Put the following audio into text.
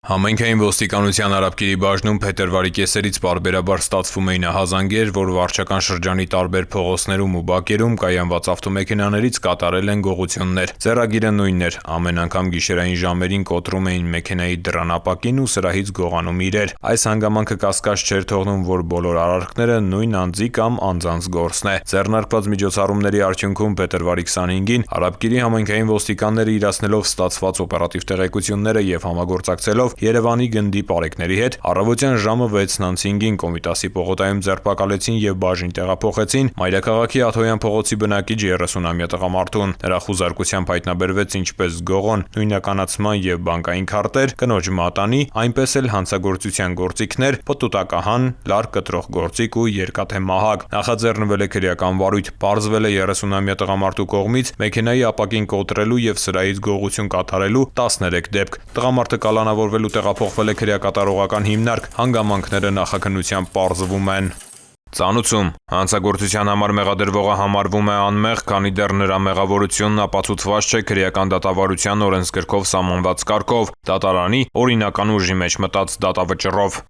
Համայնքային ոստիկանության Արաբկիրի բաժնում փետրվարի կեսերից պարբերաբար ստացվում էին ահազանգեր, որ վարչական շրջանի տարբեր փողոցներում ու բակերում կայանված ավտոմեքենաներից կատարել են գողություններ։ Ձեռագիրը նույնն էր, ամեն անգամ գիշերային ժամերին կոտրում էին մեքենայի դռանապակին ու սրահից գողանում իրեր։ Այս հանգամանքը կասկած չէր թողնում, որ բոլոր արարքները նույն անձի կամ անձանց գործն է։ Ձեռնարկված միջոցառումների արդյունքում փետրվարի 25-ին Արաբկիրի համայնքային ոստիկանները իրացնելով ստացված օպերատիվ տեղեկությունները եւ համագործակցելով Երևանի գնդի պարեկների հետ առավոտյան ժամը 6:05-ին Կոմիտասի պողոտայում ձերբակալեցին եւ բաժին տեղափոխեցին Մայրաքաղաքի Աթոյան փողոցի բնակիչ 30-ամյա տղամարդուն։ Նրա խուզարկությամբ հայտնաբերվեց ինչպես գողոն, նույնականացման եւ բանկային քարտեր, կնոջ մատանի, այնպես էլ հանցագործության գործիքներ, պտուտակահան, լար կտրող գործիք ու երկաթե մահակ։ Նախաձեռնվել է քրեական վարույթ։ Պարզվել է 30-ամյա տղամարդու կողմից մեքենայի ապակին կոտրելու եւ սրահից գողություն կատարելու 13 դեպք։ Տղամարդը կալանավորվելու տեղափոխվել է քրեակատարողական հիմնարկ, հանգամանքները նախաքննությամբ պարզվում են։ Ծանուցում հանցագործության համար մեղադրվողը համարվում է անմեղ, քանի դեռ նրա մեղավորությունն ապացուցված չէ քրեական դատավարության օրենսգրքով սահմանված կարգով՝ դատարանի օրինական ուժի մեջ մտած դատավճռով։